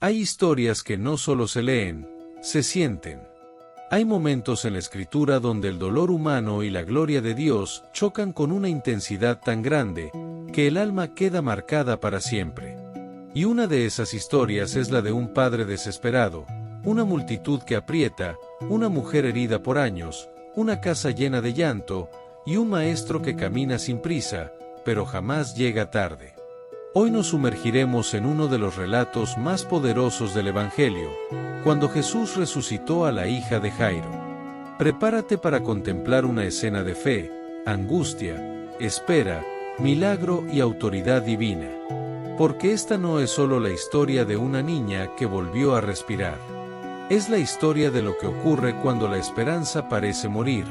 Hay historias que no solo se leen, se sienten. Hay momentos en la Escritura donde el dolor humano y la gloria de Dios chocan con una intensidad tan grande, que el alma queda marcada para siempre. Y una de esas historias es la de un padre desesperado, una multitud que aprieta, una mujer herida por años, una casa llena de llanto, y un maestro que camina sin prisa, pero jamás llega tarde. Hoy nos sumergiremos en uno de los relatos más poderosos del Evangelio, cuando Jesús resucitó a la hija de Jairo. Prepárate para contemplar una escena de fe, angustia, espera, milagro y autoridad divina. Porque esta no es solo la historia de una niña que volvió a respirar. Es la historia de lo que ocurre cuando la esperanza parece morir,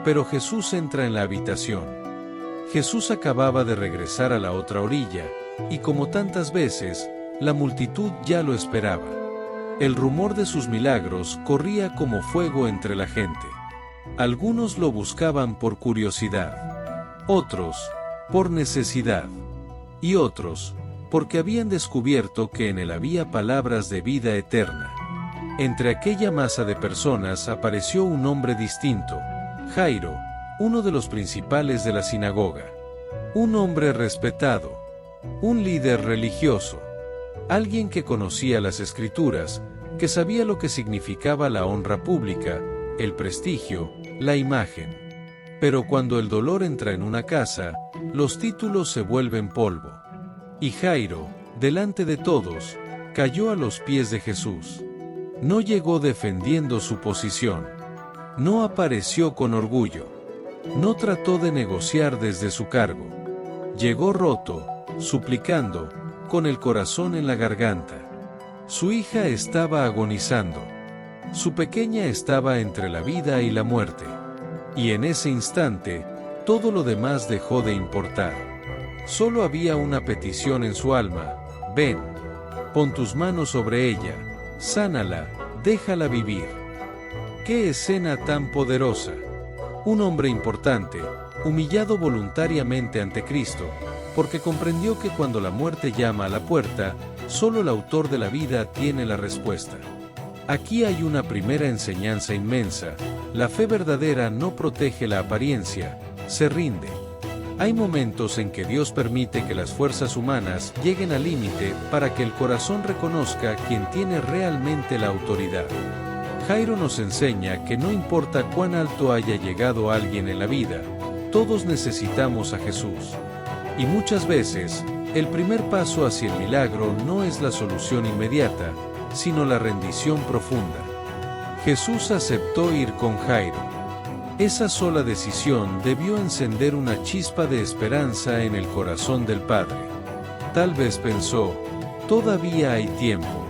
pero Jesús entra en la habitación. Jesús acababa de regresar a la otra orilla, y como tantas veces, la multitud ya lo esperaba. El rumor de sus milagros corría como fuego entre la gente. Algunos lo buscaban por curiosidad, otros, por necesidad, y otros, porque habían descubierto que en él había palabras de vida eterna. Entre aquella masa de personas apareció un hombre distinto, Jairo, uno de los principales de la sinagoga. Un hombre respetado, un líder religioso, alguien que conocía las Escrituras, que sabía lo que significaba la honra pública, el prestigio, la imagen. Pero cuando el dolor entra en una casa, los títulos se vuelven polvo. Y Jairo, delante de todos, cayó a los pies de Jesús. No llegó defendiendo su posición. No apareció con orgullo. No trató de negociar desde su cargo. Llegó roto, suplicando, con el corazón en la garganta. Su hija estaba agonizando. Su pequeña estaba entre la vida y la muerte. Y en ese instante, todo lo demás dejó de importar. Solo había una petición en su alma: ven, pon tus manos sobre ella, sánala, déjala vivir. ¡Qué escena tan poderosa! Un hombre importante, humillado voluntariamente ante Cristo, porque comprendió que cuando la muerte llama a la puerta, solo el autor de la vida tiene la respuesta. Aquí hay una primera enseñanza inmensa: la fe verdadera no protege la apariencia, se rinde. Hay momentos en que Dios permite que las fuerzas humanas lleguen al límite para que el corazón reconozca quién tiene realmente la autoridad. Jairo nos enseña que no importa cuán alto haya llegado alguien en la vida, todos necesitamos a Jesús. Y muchas veces, el primer paso hacia el milagro no es la solución inmediata, sino la rendición profunda. Jesús aceptó ir con Jairo. Esa sola decisión debió encender una chispa de esperanza en el corazón del padre. Tal vez pensó: todavía hay tiempo.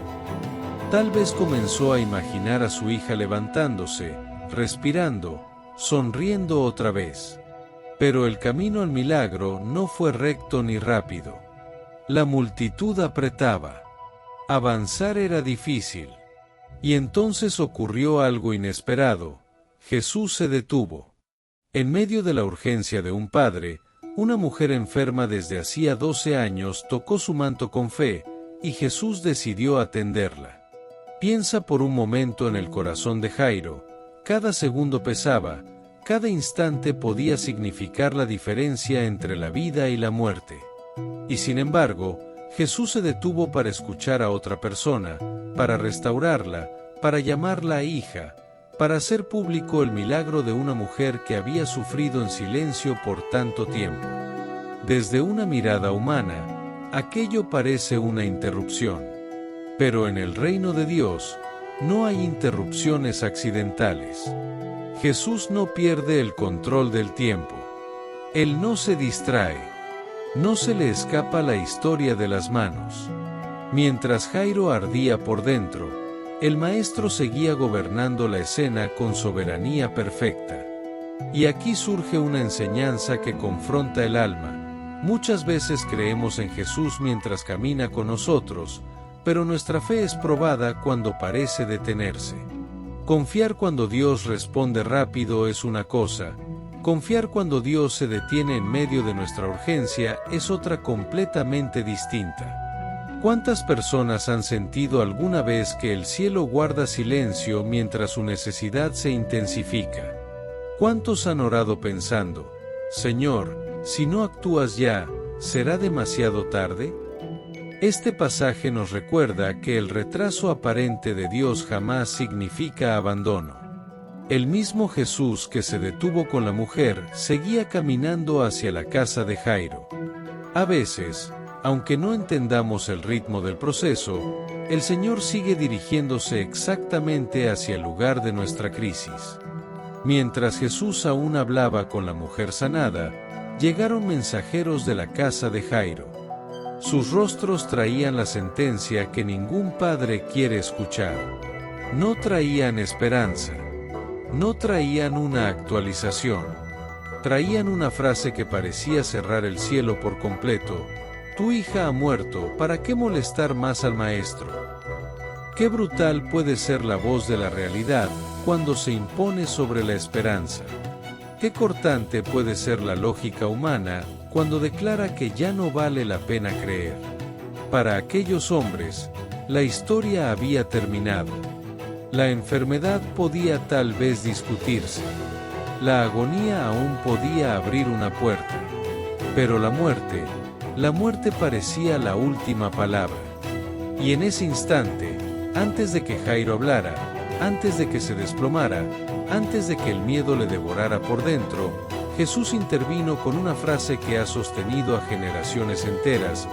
Tal vez comenzó a imaginar a su hija levantándose, respirando, sonriendo otra vez. Pero el camino al milagro no fue recto ni rápido. La multitud apretaba. Avanzar era difícil. Y entonces ocurrió algo inesperado. Jesús se detuvo. En medio de la urgencia de un padre, una mujer enferma desde hacía 12 años tocó su manto con fe, y Jesús decidió atenderla. Piensa por un momento en el corazón de Jairo. Cada segundo pesaba, cada instante podía significar la diferencia entre la vida y la muerte. Y sin embargo, Jesús se detuvo para escuchar a otra persona, para restaurarla, para llamarla hija, para hacer público el milagro de una mujer que había sufrido en silencio por tanto tiempo. Desde una mirada humana, aquello parece una interrupción. Pero en el reino de Dios, no hay interrupciones accidentales. Jesús no pierde el control del tiempo. Él no se distrae. No se le escapa la historia de las manos. Mientras Jairo ardía por dentro, el Maestro seguía gobernando la escena con soberanía perfecta. Y aquí surge una enseñanza que confronta el alma. Muchas veces creemos en Jesús mientras camina con nosotros, pero nuestra fe es probada cuando parece detenerse. Confiar cuando Dios responde rápido es una cosa, confiar cuando Dios se detiene en medio de nuestra urgencia es otra completamente distinta. ¿Cuántas personas han sentido alguna vez que el cielo guarda silencio mientras su necesidad se intensifica? ¿Cuántos han orado pensando, Señor, si no actúas ya, ¿será demasiado tarde? Este pasaje nos recuerda que el retraso aparente de Dios jamás significa abandono. El mismo Jesús que se detuvo con la mujer seguía caminando hacia la casa de Jairo. A veces, aunque no entendamos el ritmo del proceso, el Señor sigue dirigiéndose exactamente hacia el lugar de nuestra crisis. Mientras Jesús aún hablaba con la mujer sanada, llegaron mensajeros de la casa de Jairo. Sus rostros traían la sentencia que ningún padre quiere escuchar. No traían esperanza. No traían una actualización. Traían una frase que parecía cerrar el cielo por completo. Tu hija ha muerto, ¿para qué molestar más al maestro? Qué brutal puede ser la voz de la realidad cuando se impone sobre la esperanza. Qué cortante puede ser la lógica humana cuando declara que ya no vale la pena creer. Para aquellos hombres, la historia había terminado. La enfermedad podía tal vez discutirse. La agonía aún podía abrir una puerta. Pero la muerte parecía la última palabra. Y en ese instante, antes de que Jairo hablara, antes de que se desplomara, antes de que el miedo le devorara por dentro, Jesús intervino con una frase que ha sostenido a generaciones enteras: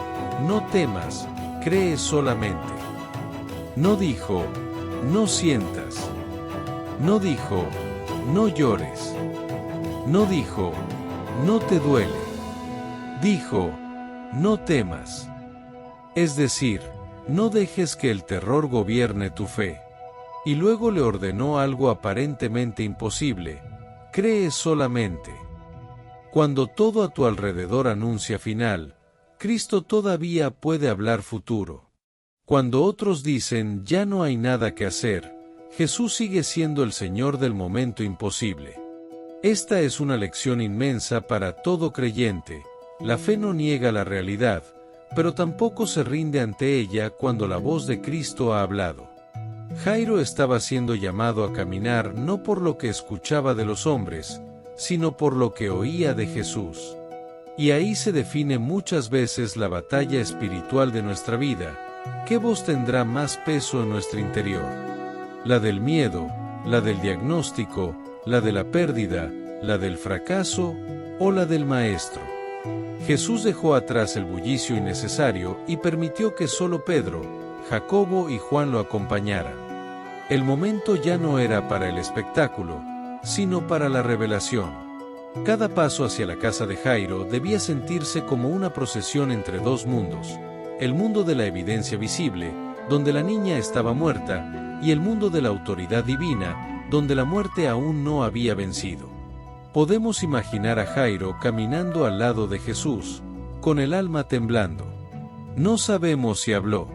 no temas, cree solamente. No dijo, no sientas. No dijo, no llores. No dijo, no te duele. Dijo, no temas. Es decir, no dejes que el terror gobierne tu fe. Y luego le ordenó algo aparentemente imposible: cree solamente. Cuando todo a tu alrededor anuncia final, Cristo todavía puede hablar futuro. Cuando otros dicen ya no hay nada que hacer, Jesús sigue siendo el Señor del momento imposible. Esta es una lección inmensa para todo creyente. La fe no niega la realidad, pero tampoco se rinde ante ella cuando la voz de Cristo ha hablado. Jairo estaba siendo llamado a caminar no por lo que escuchaba de los hombres, sino por lo que oía de Jesús. Y ahí se define muchas veces la batalla espiritual de nuestra vida. ¿Qué voz tendrá más peso en nuestro interior? ¿La del miedo, la del diagnóstico, la de la pérdida, la del fracaso o la del Maestro? Jesús dejó atrás el bullicio innecesario y permitió que solo Pedro, Jacobo y Juan lo acompañaran. El momento ya no era para el espectáculo, sino para la revelación. Cada paso hacia la casa de Jairo debía sentirse como una procesión entre dos mundos: el mundo de la evidencia visible, donde la niña estaba muerta, y el mundo de la autoridad divina, donde la muerte aún no había vencido. Podemos imaginar a Jairo caminando al lado de Jesús, con el alma temblando. No sabemos si habló.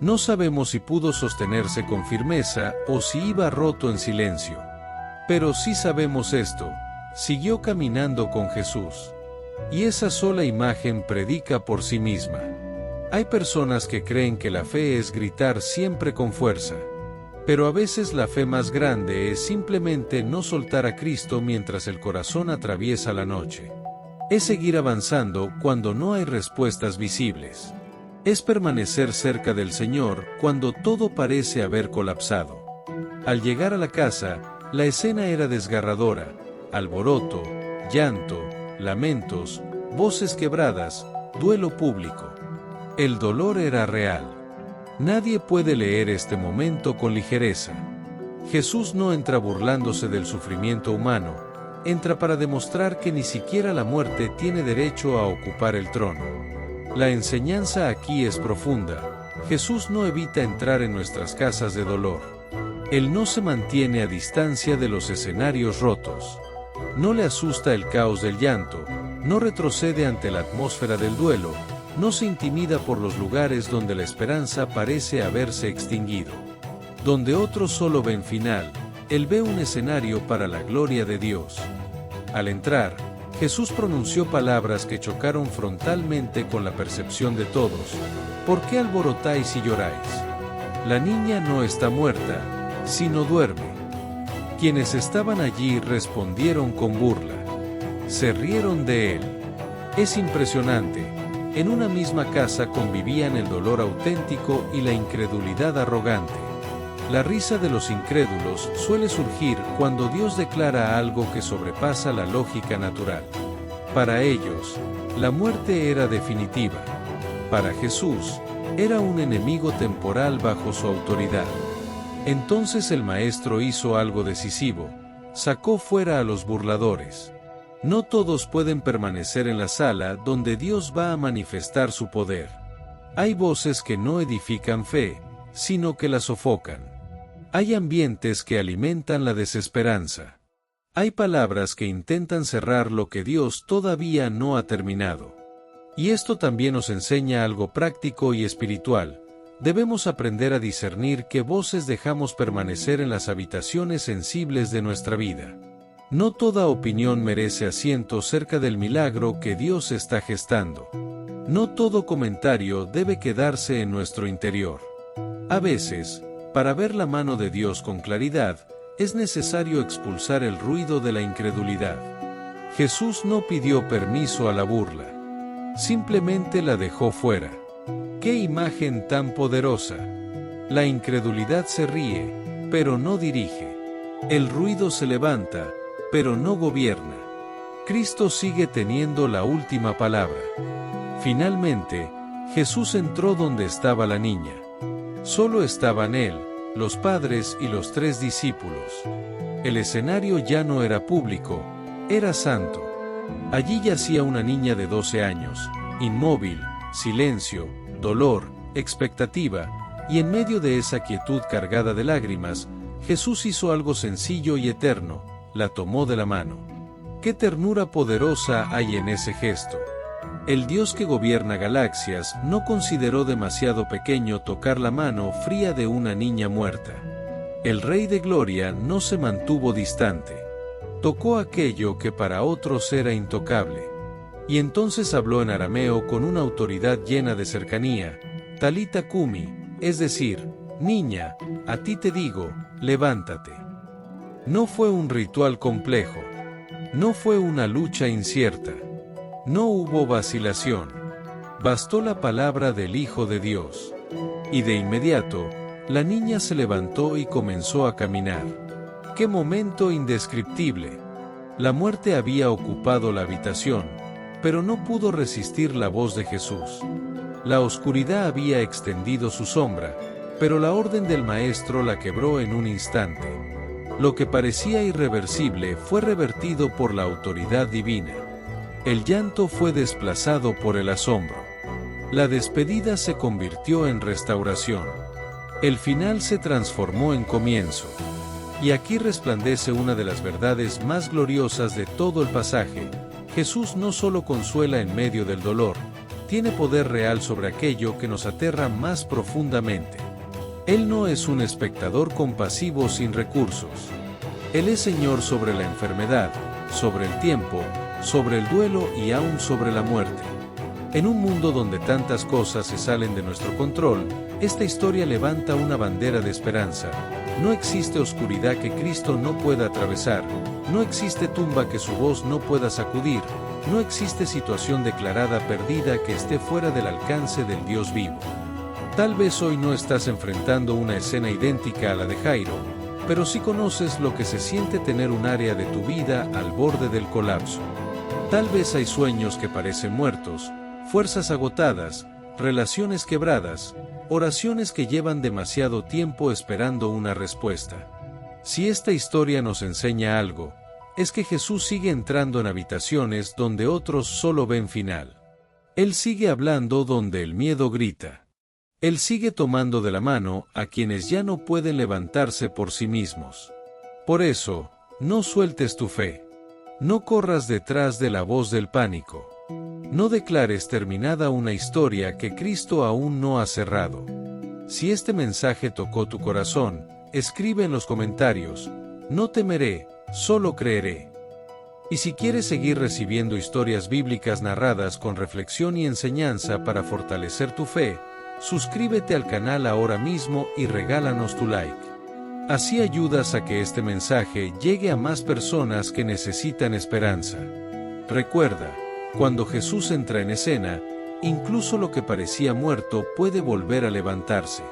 No sabemos si pudo sostenerse con firmeza o si iba roto en silencio. Pero sí sabemos esto: siguió caminando con Jesús. Y esa sola imagen predica por sí misma. Hay personas que creen que la fe es gritar siempre con fuerza. Pero a veces la fe más grande es simplemente no soltar a Cristo mientras el corazón atraviesa la noche. Es seguir avanzando cuando no hay respuestas visibles. Es permanecer cerca del Señor cuando todo parece haber colapsado. Al llegar a la casa, la escena era desgarradora: alboroto, llanto, lamentos, voces quebradas, duelo público. El dolor era real. Nadie puede leer este momento con ligereza. Jesús no entra burlándose del sufrimiento humano, entra para demostrar que ni siquiera la muerte tiene derecho a ocupar el trono. La enseñanza aquí es profunda. Jesús no evita entrar en nuestras casas de dolor. Él no se mantiene a distancia de los escenarios rotos. No le asusta el caos del llanto, no retrocede ante la atmósfera del duelo, no se intimida por los lugares donde la esperanza parece haberse extinguido. Donde otros solo ven final, Él ve un escenario para la gloria de Dios. Al entrar, Jesús pronunció palabras que chocaron frontalmente con la percepción de todos. ¿Por qué alborotáis y lloráis? La niña no está muerta, sino duerme. Quienes estaban allí respondieron con burla. Se rieron de él. Es impresionante. En una misma casa convivían el dolor auténtico y la incredulidad arrogante. La risa de los incrédulos suele surgir cuando Dios declara algo que sobrepasa la lógica natural. Para ellos, la muerte era definitiva. Para Jesús, era un enemigo temporal bajo su autoridad. Entonces el maestro hizo algo decisivo: sacó fuera a los burladores. No todos pueden permanecer en la sala donde Dios va a manifestar su poder. Hay voces que no edifican fe, sino que la sofocan. Hay ambientes que alimentan la desesperanza. Hay palabras que intentan cerrar lo que Dios todavía no ha terminado. Y esto también nos enseña algo práctico y espiritual. Debemos aprender a discernir qué voces dejamos permanecer en las habitaciones sensibles de nuestra vida. No toda opinión merece asiento cerca del milagro que Dios está gestando. No todo comentario debe quedarse en nuestro interior. A veces, para ver la mano de Dios con claridad, es necesario expulsar el ruido de la incredulidad. Jesús no pidió permiso a la burla. Simplemente la dejó fuera. ¡Qué imagen tan poderosa! La incredulidad se ríe, pero no dirige. El ruido se levanta, pero no gobierna. Cristo sigue teniendo la última palabra. Finalmente, Jesús entró donde estaba la niña. Solo estaban él, los padres y los 3 discípulos. El escenario ya no era público, era santo. Allí yacía una niña de 12 años, inmóvil, silencio, dolor, expectativa, y en medio de esa quietud cargada de lágrimas, Jesús hizo algo sencillo y eterno: la tomó de la mano. ¡Qué ternura poderosa hay en ese gesto! El Dios que gobierna galaxias no consideró demasiado pequeño tocar la mano fría de una niña muerta. El Rey de Gloria no se mantuvo distante. Tocó aquello que para otros era intocable. Y entonces habló en arameo con una autoridad llena de cercanía: Talita Kumi, es decir, niña, a ti te digo, levántate. No fue un ritual complejo. No fue una lucha incierta. No hubo vacilación. Bastó la palabra del Hijo de Dios. Y de inmediato, la niña se levantó y comenzó a caminar. ¡Qué momento indescriptible! La muerte había ocupado la habitación, pero no pudo resistir la voz de Jesús. La oscuridad había extendido su sombra, pero la orden del Maestro la quebró en un instante. Lo que parecía irreversible fue revertido por la autoridad divina. El llanto fue desplazado por el asombro. La despedida se convirtió en restauración. El final se transformó en comienzo. Y aquí resplandece una de las verdades más gloriosas de todo el pasaje: Jesús no solo consuela en medio del dolor, tiene poder real sobre aquello que nos aterra más profundamente. Él no es un espectador compasivo sin recursos. Él es Señor sobre la enfermedad, sobre el tiempo, sobre el duelo y aún sobre la muerte. En un mundo donde tantas cosas se salen de nuestro control, esta historia levanta una bandera de esperanza. No existe oscuridad que Cristo no pueda atravesar, no existe tumba que su voz no pueda sacudir, no existe situación declarada perdida que esté fuera del alcance del Dios vivo. Tal vez hoy no estás enfrentando una escena idéntica a la de Jairo, pero sí conoces lo que se siente tener un área de tu vida al borde del colapso. Tal vez hay sueños que parecen muertos, fuerzas agotadas, relaciones quebradas, oraciones que llevan demasiado tiempo esperando una respuesta. Si esta historia nos enseña algo, es que Jesús sigue entrando en habitaciones donde otros solo ven final. Él sigue hablando donde el miedo grita. Él sigue tomando de la mano a quienes ya no pueden levantarse por sí mismos. Por eso, no sueltes tu fe. No corras detrás de la voz del pánico. No declares terminada una historia que Cristo aún no ha cerrado. Si este mensaje tocó tu corazón, escribe en los comentarios: no temeré, solo creeré. Y si quieres seguir recibiendo historias bíblicas narradas con reflexión y enseñanza para fortalecer tu fe, suscríbete al canal ahora mismo y regálanos tu like. Así ayudas a que este mensaje llegue a más personas que necesitan esperanza. Recuerda, cuando Jesús entra en escena, incluso lo que parecía muerto puede volver a levantarse.